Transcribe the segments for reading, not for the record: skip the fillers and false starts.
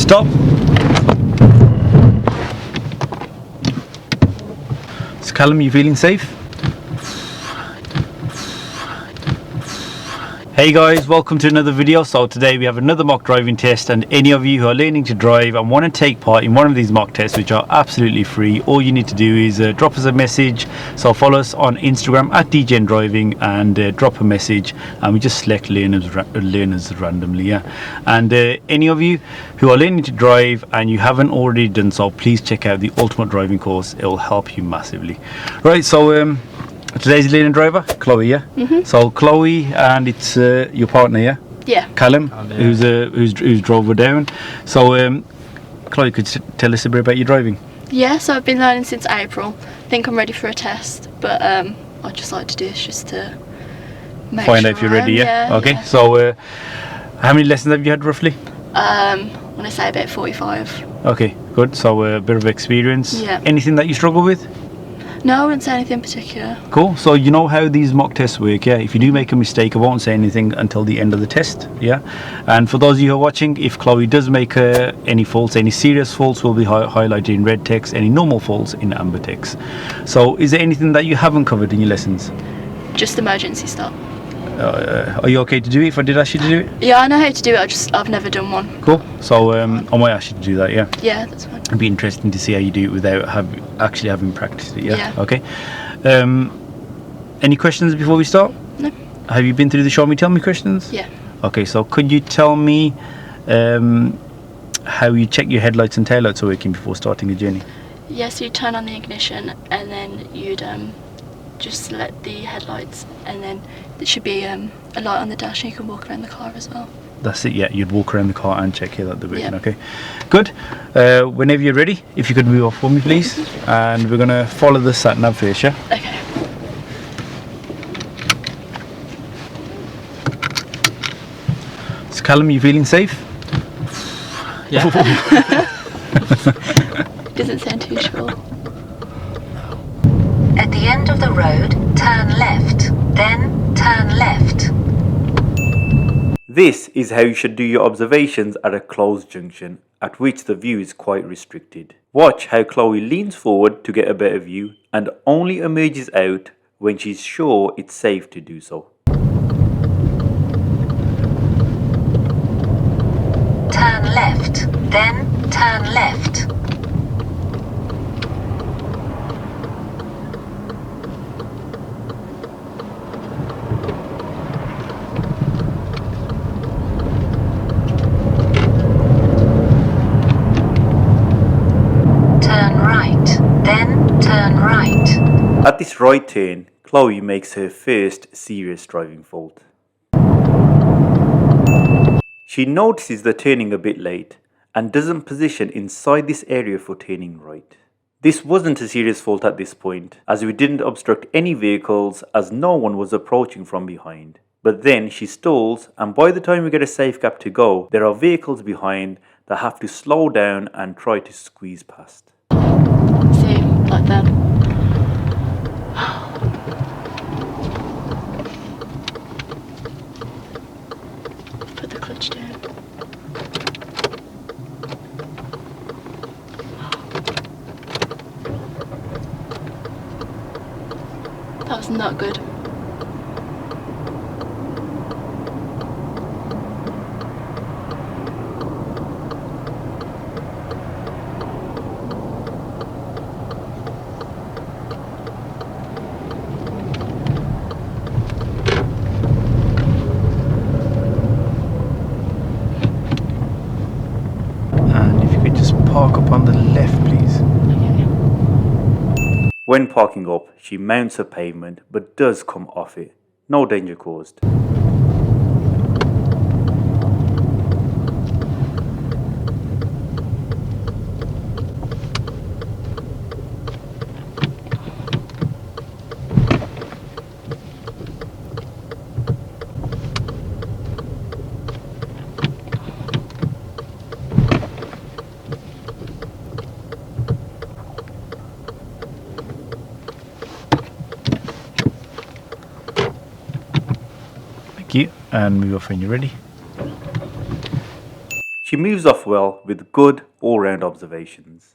Stop. So Callum, you feeling safe? Hey guys, welcome to another video. So today we have another mock driving test, and any of you who are learning to drive and want to take part in one of these mock tests, which are absolutely free, all you need to do is drop us a message. So follow us on Instagram at DJN Driving and drop a message, and we just select learners randomly. Yeah, and any of you who are learning to drive and you haven't already done so, please check out the Ultimate Driving course. It will help you massively. Right, so today's learning driver, Chloe, yeah? Mm-hmm. So Chloe, and it's your partner, yeah? Yeah. Callum, who's drove her down. So Chloe, could you tell us a bit about your driving? Yeah, so I've been learning since April. I think I'm ready for a test, but I just like to do this just to make Find sure out if you're ready, yeah? Okay, yeah. so how many lessons have you had roughly? I want to say about 45. Okay, good. So a bit of experience. Yeah. Anything that you struggle with? No, I wouldn't say anything in particular. Cool. So you know how these mock tests work, yeah? If you do make a mistake, I won't say anything until the end of the test, yeah? And for those of you who are watching, if Chloe does make any faults, any serious faults will be highlighted in red text, any normal faults in amber text. So is there anything that you haven't covered in your lessons? Just emergency stop. Are you okay to do it if I did ask you to do it? Yeah, I know how to do it, I've never done one. Cool. So I might ask you to do that, yeah? Yeah, that's fine. It'd be interesting to see how you do it without actually having practiced it, yeah? Yeah. Okay. Any questions before we start? No. Have you been through the show me, tell me questions? Yeah. Okay, so could you tell me how you check your headlights and taillights are working before starting a journey? Yeah, so you turn on the ignition and then you'd just select the headlights, and then there should be a light on the dash and you can walk around the car as well. That's it, yeah. You'd walk around the car and check here that they're working, Yeah. okay. Good. Whenever you're ready, if you could move off for me, please. And we're going to follow the sat-nav first, yeah? Okay. So Callum, you feeling safe? Yeah. Doesn't sound too sure. At the end of the road, turn left, then turn left. This is how you should do your observations at a closed junction, at which the view is quite restricted. Watch how Chloe leans forward to get a better view and only emerges out when she's sure it's safe to do so. Turn left, then turn left. Turn right. At this right turn, Chloe makes her first serious driving fault. She notices the turning a bit late and doesn't position inside this area for turning right. This wasn't a serious fault at this point, as we didn't obstruct any vehicles as no one was approaching from behind. But then she stalls, and by the time we get a safe gap to go, there are vehicles behind that have to slow down and try to squeeze past. See, like that. Put the clutch down. That was not good. Park up on the left, please. Okay. When parking up, she mounts a pavement but does come off it. No danger caused. Thank you. And move off when you're ready. She moves off well with good all-round observations.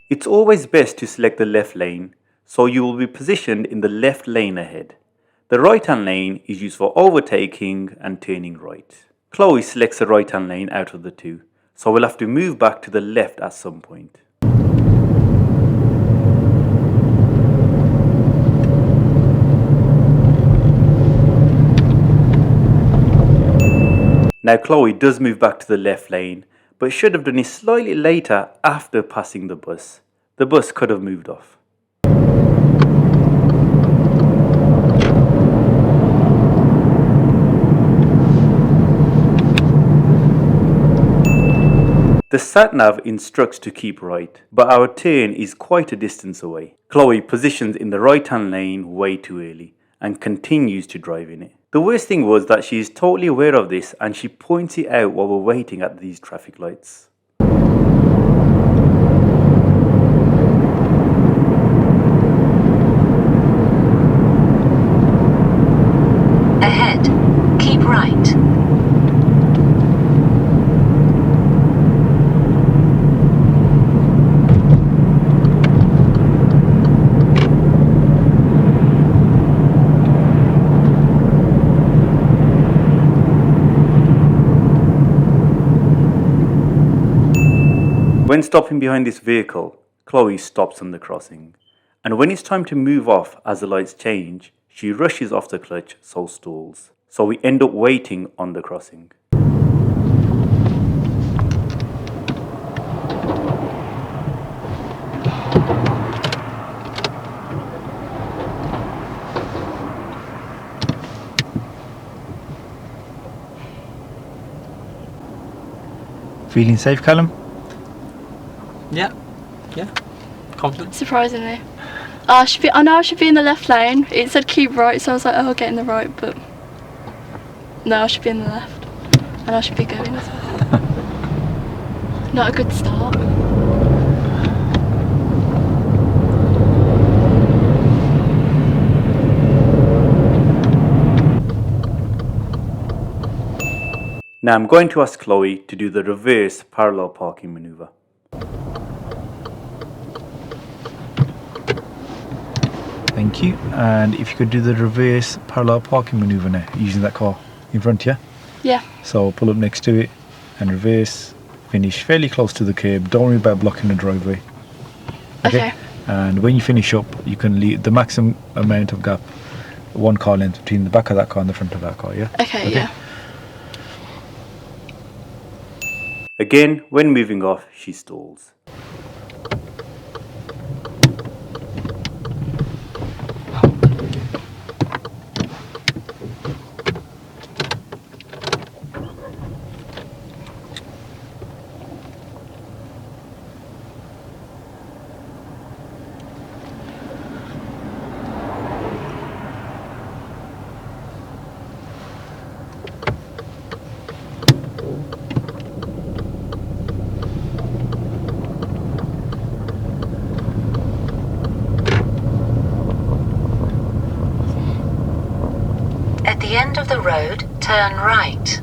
It's always best to select the left lane, so you will be positioned in the left lane ahead. The right hand lane is used for overtaking and turning right. Chloe selects the right hand lane out of the two, so we'll have to move back to the left at some point. Now Chloe does move back to the left lane, but should have done it slightly later after passing the bus. The bus could have moved off. The sat-nav instructs to keep right, but our turn is quite a distance away. Chloe positions in the right-hand lane way too early and continues to drive in it. The worst thing was that she is totally aware of this and she points it out while we're waiting at these traffic lights. Ahead, keep right. When stopping behind this vehicle, Chloe stops on the crossing, and when it's time to move off as the lights change, she rushes off the clutch so stalls. So we end up waiting on the crossing. Feeling safe, Callum? Yeah. Confident. Surprisingly. I know I should be in the left lane. It said keep right, so I was like, oh, I'll get in the right, but no, I should be in the left. And I should be going as well. Not a good start. Now I'm going to ask Chloe to do the reverse parallel parking maneuver. Thank you. And if you could do the reverse parallel parking maneuver now, using that car in front, yeah? Yeah. So pull up next to it and reverse, finish fairly close to the curb. Don't worry about blocking the driveway. Okay. And when you finish up, you can leave the maximum amount of gap, one car length between the back of that car and the front of that car, yeah? Okay, yeah. Again, when moving off, she stalls. At the end of the road, turn right.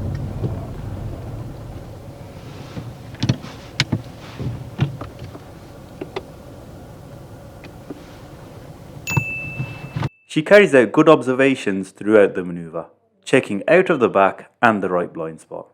She carries out good observations throughout the maneuver, checking out of the back and the right blind spot.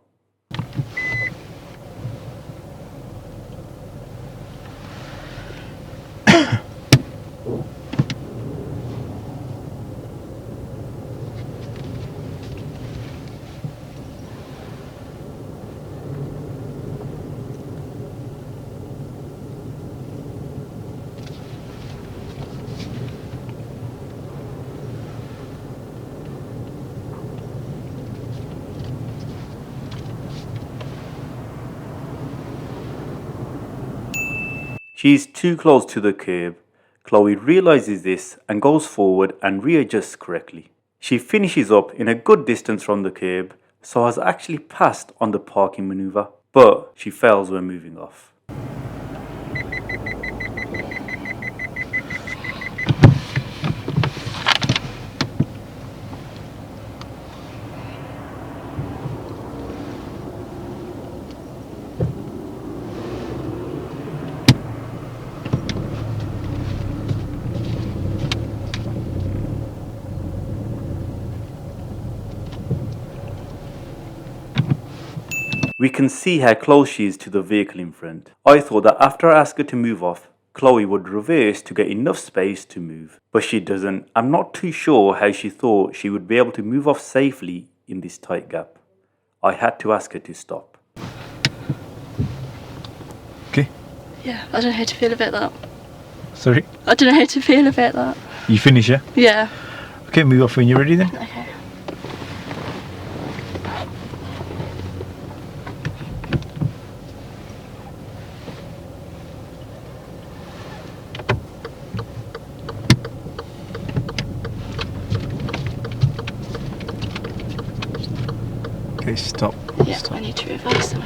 She is too close to the curb. Chloe realizes this and goes forward and readjusts correctly. She finishes up in a good distance from the curb, so has actually passed on the parking manoeuvre, but she fails when moving off. We can see how close she is to the vehicle in front. I thought that after I asked her to move off, Chloe would reverse to get enough space to move, but she doesn't. I'm not too sure how she thought she would be able to move off safely in this tight gap. I had to ask her to stop. Okay. Yeah, I don't know how to feel about that. Sorry? I don't know how to feel about that. You finish, yeah? Yeah. Okay, move off when you're ready then. Okay. Okay, stop. Yeah, Stop. I need to reverse them.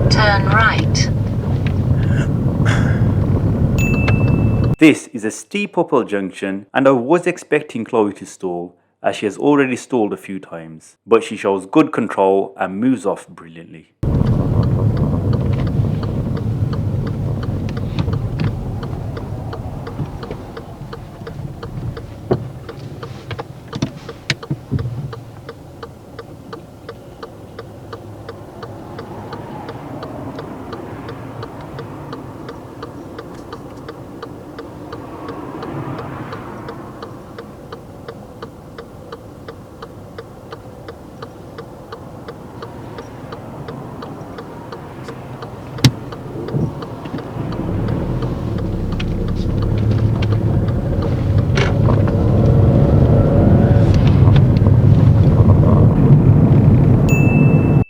Turn right. This is a steep Uphill Junction, and I was expecting Chloe to stall, as she has already stalled a few times, but she shows good control and moves off brilliantly.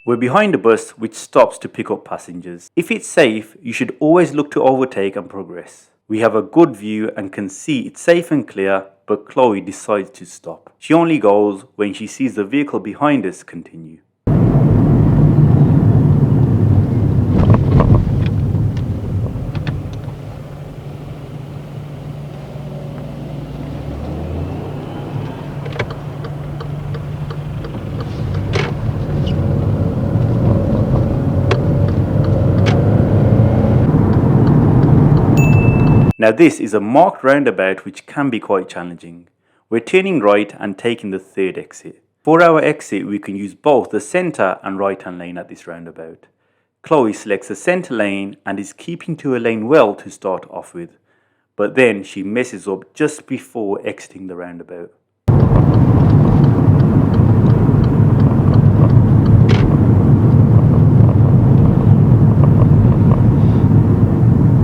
We're behind a bus which stops to pick up passengers. If it's safe, you should always look to overtake and progress. We have a good view and can see it's safe and clear, but Chloe decides to stop. She only goes when she sees the vehicle behind us continue. Now this is a marked roundabout which can be quite challenging. We're turning right and taking the third exit. For our exit we can use both the centre and right hand lane at this roundabout. Chloe selects the centre lane and is keeping to her lane well to start off with, but then she messes up just before exiting the roundabout.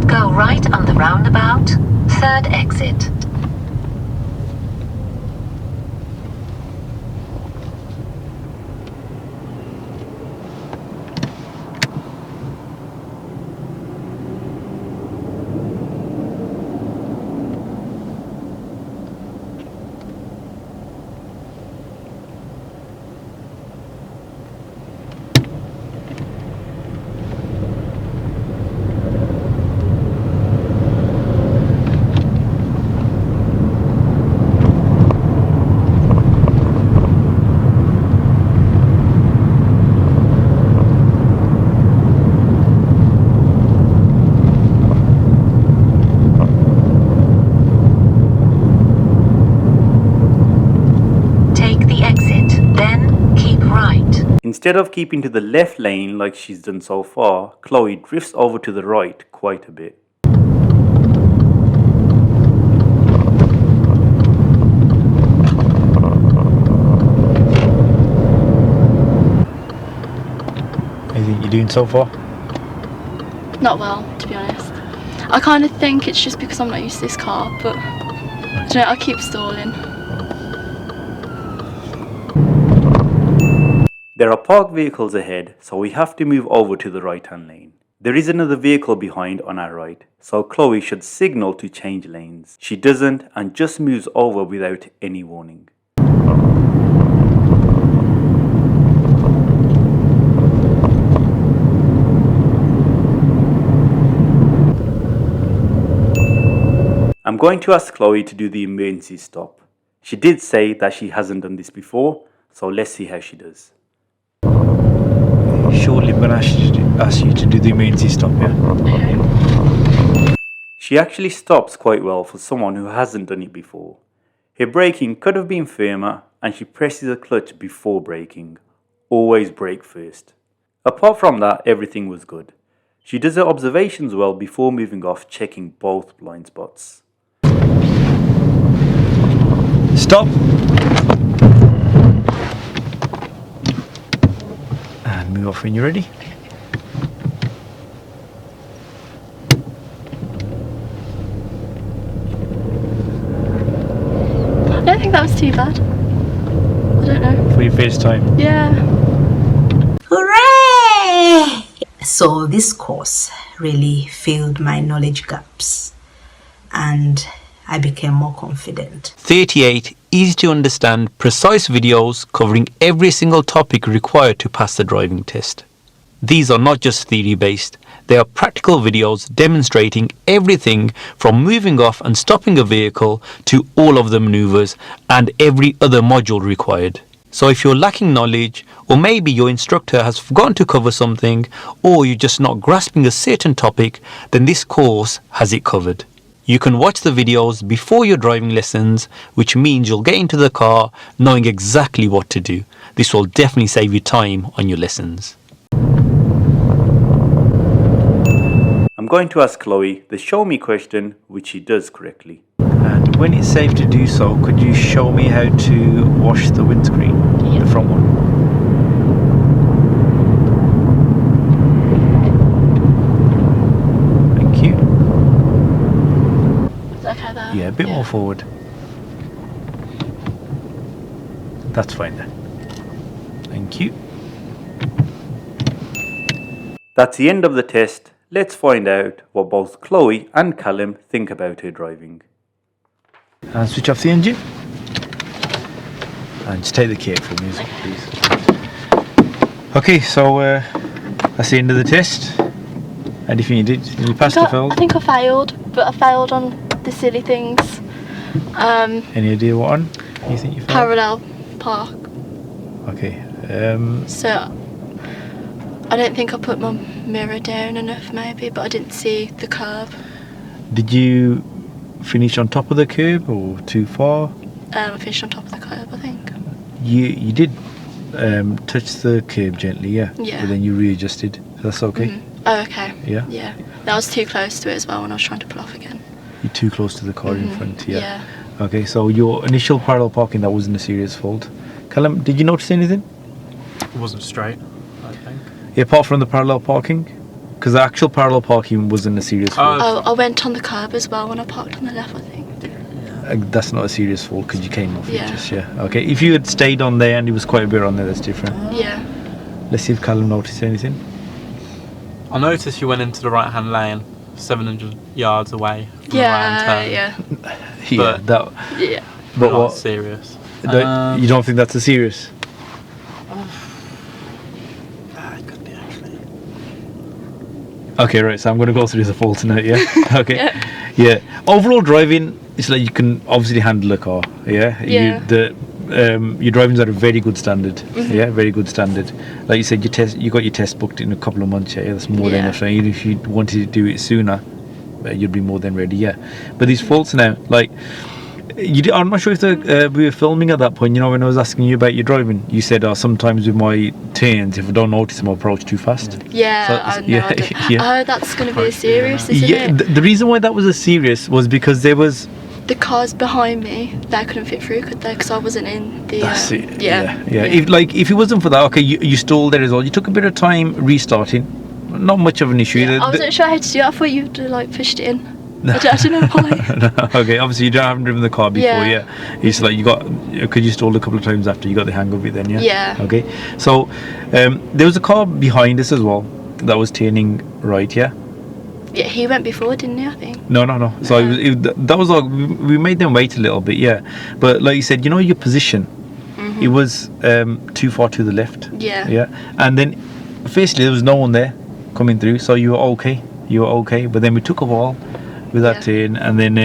Go right on the roundabout, third exit. Instead of keeping to the left lane like she's done so far, Chloe drifts over to the right quite a bit. How do you think you're doing so far? Not well, to be honest. I kind of think it's just because I'm not used to this car, but I don't know, I keep stalling. There are parked vehicles ahead, so we have to move over to the right hand lane. There is another vehicle behind on our right, so Chloe should signal to change lanes. She doesn't and just moves over without any warning. I'm going to ask Chloe to do the emergency stop. She did say that she hasn't done this before, so let's see how she does. Surely I'm going to ask you to do the emergency stop, yeah? She actually stops quite well for someone who hasn't done it before. Her braking could have been firmer and she presses the clutch before braking. Always brake first. Apart from that, everything was good. She does her observations well before moving off, checking both blind spots. Stop! And move off when you're ready. I don't think that was too bad. I don't know. For your first time. Yeah. Hooray! So this course really filled my knowledge gaps and I became more confident. 38 easy to understand, precise videos covering every single topic required to pass the driving test. These are not just theory based, they are practical videos demonstrating everything from moving off and stopping a vehicle to all of the maneuvers and every other module required. So if you're lacking knowledge, or maybe your instructor has forgotten to cover something, or you're just not grasping a certain topic, then this course has it covered. You can watch the videos before your driving lessons, which means you'll get into the car knowing exactly what to do. This will definitely save you time on your lessons. I'm going to ask Chloe the show me question, which she does correctly. And when it's safe to do so, could you show me how to wash the windscreen, the front one? Thank you. Is that okay there? Yeah, a bit more forward. That's fine then. Thank you. That's the end of the test. Let's find out what both Chloe and Callum think about her driving. And switch off the engine. And just take the key for me, please. Okay, so that's the end of the test. How do you think you did? Did you pass or failed? I think I failed, but I failed on the silly things. Any idea what on? You think you failed? Parallel park. Okay. So I don't think I put my mirror down enough, maybe, but I didn't see the curve. Did you finish on top of the curb or too far? I finished on top of the curve, I think. You did touch the curb gently, yeah. Yeah. But then you readjusted. That's okay. Mm-hmm. Oh, okay. Yeah. Yeah. That was too close to it as well when I was trying to pull off again. You're too close to the car in front. Yeah. Yeah. Okay. So your initial parallel parking, that wasn't a serious fault. Callum, did you notice anything? It wasn't straight, I think. Yeah, apart from the parallel parking, because the actual parallel parking wasn't a serious fault. Oh, I went on the curb as well when I parked on the left, I think. That's not a serious fault because you came off it. Yeah. Just okay. If you had stayed on there and it was quite a bit on there, that's different. Yeah. Let's see if Callum noticed anything. I noticed you went into the right hand lane 700 yards away from the right hand turn. Yeah. But- Yeah. But Not what? serious. You don't think that's a serious? It could be actually. Okay, right. So I'm going to go through the faults now. Yeah. Okay. Yeah. Overall driving, it's like you can obviously handle a car. Yeah. Yeah. Your driving's at a very good standard. Yeah, very good standard. Like you said, you got your test booked in a couple of months. Yeah, that's more than enough. So even if you wanted to do it sooner, you'd be more than ready. Yeah. But these faults now, like I'm not sure if we were filming at that point. You know, when I was asking you about your driving, you said sometimes with my turns, if I don't notice them, I'll approach too fast. Yeah, So, I know. yeah, I don't- yeah. Oh, that's going to be a serious, isn't Yeah, it? the reason why that was a serious was because there was. The cars behind me, they couldn't fit through, could they? Because I wasn't in the. That's it. Yeah. If it wasn't for that, okay, you stalled there as well. You took a bit of time restarting. Not much of an issue. Yeah, I wasn't sure how to do it. I thought you'd like pushed it in. I don't know why. No, okay, obviously you haven't driven the car before, Yeah. It's like because you stalled a couple of times after you got the hang of it then, yeah? Yeah. Okay, so there was a car behind us as well that was turning right, yeah? Yeah, he went before, didn't he? I think. No. So that was like, we made them wait a little bit, yeah. But like you said, you know your position, it was too far to the left. Yeah. Yeah, and then firstly there was no one there coming through, so you were okay. But then we took a while with that turn, and then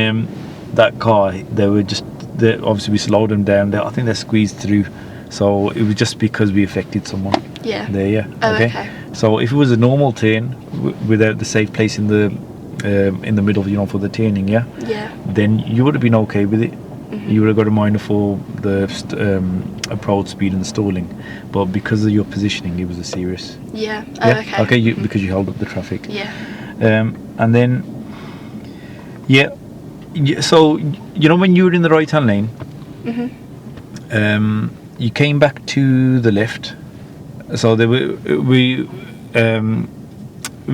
that car, obviously we slowed them down. I think they squeezed through, so it was just because we affected someone. Yeah. There, yeah. Oh, okay. So if it was a normal turn without the safe place in the middle, you know, for the turning, yeah, then you would have been okay with it. You would have got a minor for the approach speed and stalling, but because of your positioning, it was a serious. Yeah. Oh, Yeah. okay. Because you held up the traffic. Yeah. And then, so you know when you were in the right hand lane, you came back to the left. So we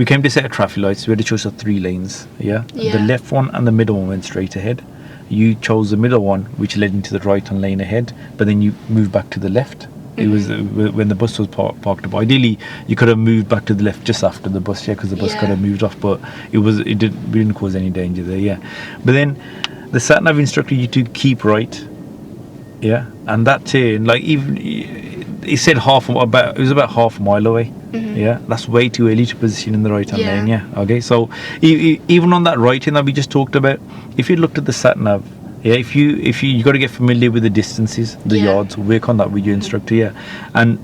came to a set of traffic lights. We had a choice of 3 lanes. Yeah. The left one and the middle one went straight ahead. You chose the middle one, which led into the right hand lane ahead. But then you moved back to the left. It was when the bus was parked up. Ideally, you could have moved back to the left just after the bus, because the bus could have moved off. But we didn't cause any danger there, yeah. But then the sat nav instructed you to keep right, yeah. And that turn, like even it said it was about half a mile away, yeah. That's way too early to position in the right hand lane, yeah. Okay, so even on that right hand that we just talked about, if you looked at the sat nav. Yeah, if you got to get familiar with the distances, the yards, work on that with your instructor, yeah. And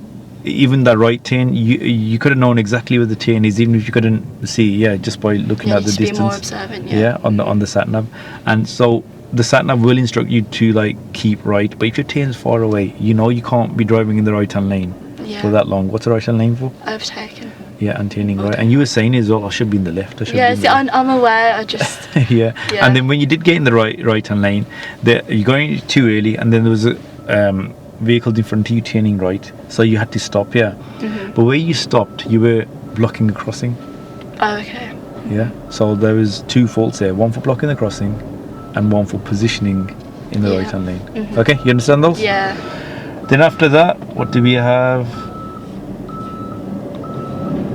even that right turn, you could have known exactly where the turn is, even if you couldn't see, yeah, just by looking at the distance. Be more observant, yeah. On the sat nav, and so the sat nav will instruct you to like keep right, but if your turn's far away, you know you can't be driving in the right hand lane for that long. What's the right hand lane for? Overtaken. Yeah, and turning right. And you were saying as well, I should be in the left. I'm aware. I just. yeah. And then when you did get in the right hand lane, you're going too early, and then there was a vehicle in front of you turning right, so you had to stop. Yeah. But where you stopped, you were blocking a crossing. Oh, okay. Yeah. So there was 2 faults there: one for blocking the crossing, and one for positioning in the right hand lane. Okay, you understand those? Yeah. Then after that, what do we have?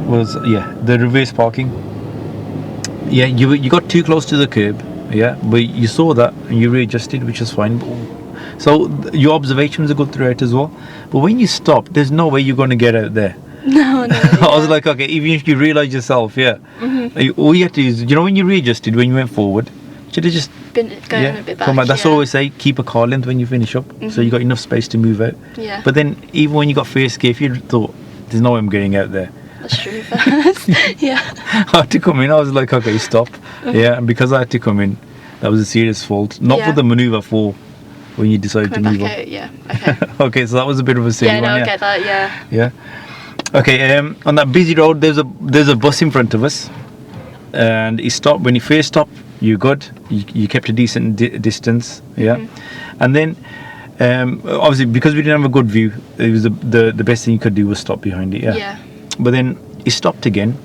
Was the reverse parking. Yeah, you got too close to the curb, yeah, but you saw that and you readjusted, which is fine. So your observations are good throughout as well. But when you stop, there's no way you're going to get out there. No. I was like, okay, even if you realise yourself, all you have to do is, you know, when you readjusted, when you went forward, should have just been going a bit back. Come back. That's what I always say, keep a car length when you finish up, so you got enough space to move out. Yeah. But then even when you got first gear, if you thought there's no way I'm getting out there. That's true. Yeah. I had to come in. I was like, okay, stop. Yeah, and because I had to come in, that was a serious fault. Not for the manoeuvre, for when you decided to move on. Yeah. Okay. Okay, so that was a bit of a silly one. I get that. Yeah. Yeah. Okay. On that busy road, there's a bus in front of us, and he stopped. When he first stopped, you're good. You kept a decent distance. Yeah, and then. Obviously, because we didn't have a good view, it was the best thing you could do was stop behind it. Yeah. But then he stopped again,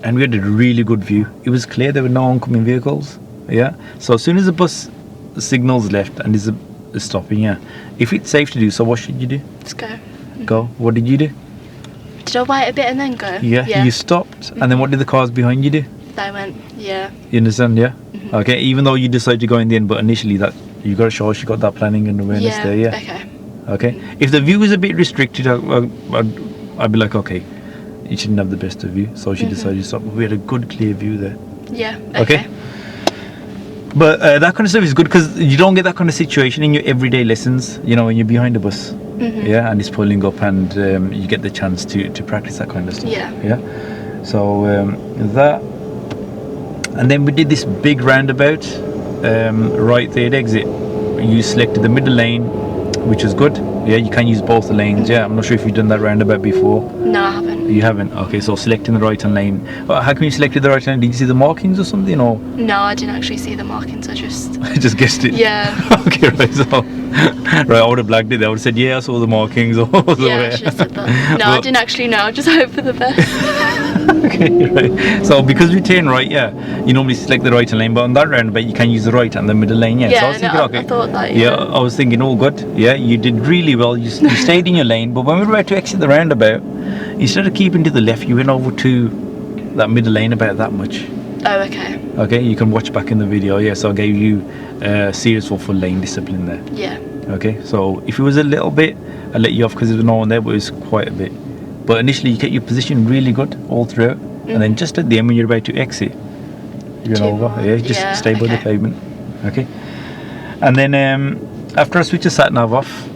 and we had a really good view. It was clear there were no oncoming vehicles. Yeah. So as soon as the bus signals left and is stopping, if it's safe to do so, what should you do? Let's go. Go. What did you do? Did I wait a bit and then go? Yeah. You stopped, and then what did the cars behind you do? They went. Yeah. You understand? Yeah. Okay. Even though you decided to go in the end, but initially that. You got to show us you got that planning and awareness there, yeah. Okay. If the view is a bit restricted, I'd be like, okay, you shouldn't have the best of view, so she decided to stop. We had a good, clear view there. Yeah. Okay. But that kind of stuff is good because you don't get that kind of situation in your everyday lessons. You know, when you're behind a bus, yeah, and it's pulling up, and you get the chance to practice that kind of stuff. Yeah. Yeah. So that, and then we did this big roundabout. Right there, exit. you selected the middle lane, which is good. Yeah, you can use both the lanes. Yeah, I'm not sure if you've done that roundabout before. No, I haven't. You haven't? Okay, so selecting the right hand lane. How come you selected the right hand lane? Did you see the markings or something? Or No, I didn't actually see the markings. I just. I just guessed it. Yeah. Okay, right. So, right, I would have blagged it. I would have said, yeah, I saw the markings. Or Yeah, I should have said that. No, I didn't actually know. I just hope for the best. Okay, right. So because we turn right, yeah, you normally select the right hand lane, but on that roundabout you can use the right and the middle lane. Yeah. Yeah, So I was thinking, no, okay. I thought that. Yeah, I was thinking, oh, good. Yeah, you did really well. You stayed in your lane, but when we were about to exit the roundabout, instead of keeping to the left, you went over to that middle lane about that much. Oh, okay. Okay, you can watch back in the video. Yeah, so I gave you serious for full lane discipline there. Yeah. Okay, so if it was a little bit, I let you off because there was no one there, but it was quite a bit. But initially, you kept your position really good all throughout, and then just at the end when you're about to exit, you're over. Yeah, just stay by the pavement. Okay, and then after I switched the sat nav off,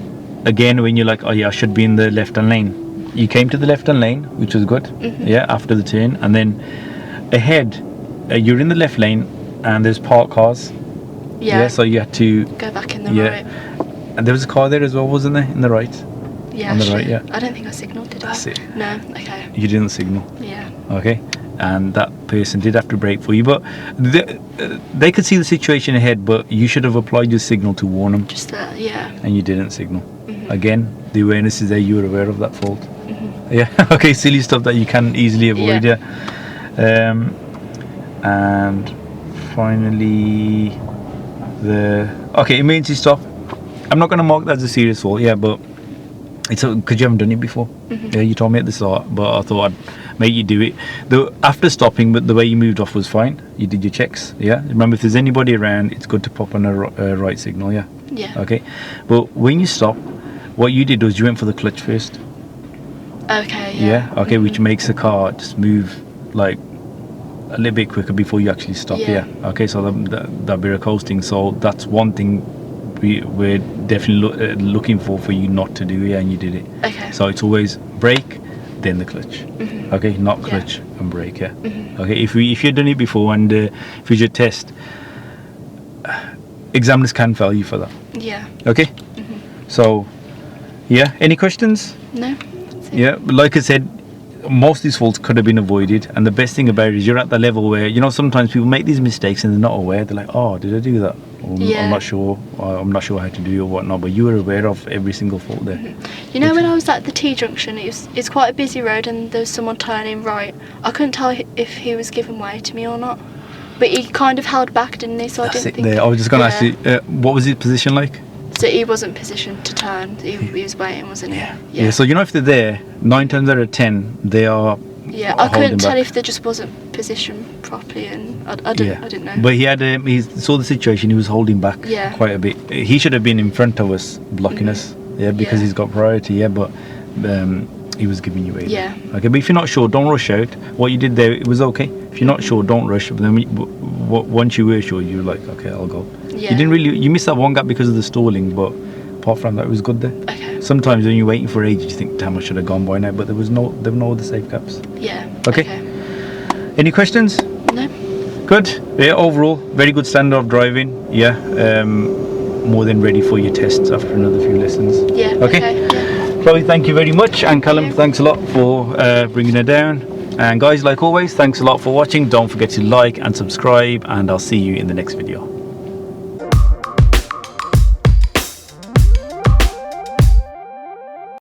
again when you're like, oh yeah, I should be in the left hand lane, you came to the left hand lane, which was good. Yeah, after the turn, and then ahead, you're in the left lane, and there's parked cars. Yeah. So you had to go back in the right. And there was a car there as well, wasn't there, in the right? Yeah. On the right, yeah. I don't think I signalled, did I? That's it. No. Okay. You didn't signal. Yeah. Okay, and that person did have to brake for you, but they could see the situation ahead, but you should have applied your signal to warn them. Just that. Yeah. And you didn't signal. Again, the awareness is there. You were aware of that fault. Yeah. Okay, silly stuff that you can easily avoid. Yeah. And finally, emergency stop. I'm not going to mark that as a serious fault. Yeah, but it's because you haven't done it before. Yeah, you told me at the start, but I thought I'd make you do it. After stopping, but the way you moved off was fine. You did your checks. Yeah. Remember, if there's anybody around, it's good to pop on a right signal. Yeah. Yeah. Okay. But when you stop, what you did was you went for the clutch first. Okay. Yeah. Okay, which makes the car just move like a little bit quicker before you actually stop. Yeah. Okay, so that'd be a coasting. So that's one thing we're definitely looking for you not to do. Yeah, and you did it. Okay. So it's always brake, then the clutch. Okay, not clutch and brake. Yeah. Okay, if you've done it before and if you should test, examiners can fail you for that. Yeah. Okay. So, yeah. Any questions? No. Yeah, but like I said, most of these faults could have been avoided, and the best thing about it is you're at the level where, you know, sometimes people make these mistakes and they're not aware. They're like, oh, did I do that? Or, I'm not sure how to do it or whatnot, but you were aware of every single fault there. You know, when I was at the T junction, it's quite a busy road and there was someone turning right. I couldn't tell if he was giving way to me or not, but he kind of held back, didn't he? So That's I didn't it think. there. I was just going to ask you, what was his position like? So he wasn't positioned to turn. He was waiting, wasn't he? Yeah. So you know, if they're there, 9 times out of 10, they are. Yeah, I couldn't tell back. if they just wasn't positioned properly, and I didn't know. But he had he saw the situation. He was holding back quite a bit. He should have been in front of us, blocking us. Yeah, because he's got priority. Yeah, but he was giving you way. Yeah. Okay, but if you're not sure, don't rush out. What you did there, it was okay. If you're not sure, don't rush. But then once you were sure, you're like, okay, I'll go. Yeah. You didn't really. You missed that one gap because of the stalling, but apart from that, it was good there. Okay. Sometimes when you're waiting for ages, you think, damn, I should have gone by now. But there were no other safe gaps. Yeah. Okay. Any questions? No. Good. Yeah, overall, very good standard of driving. Yeah. More than ready for your tests after another few lessons. Yeah. Okay. Yeah. Chloe, thank you very much. And Callum, thanks a lot for bringing it down. And guys, like always, thanks a lot for watching. Don't forget to like and subscribe, and I'll see you in the next video.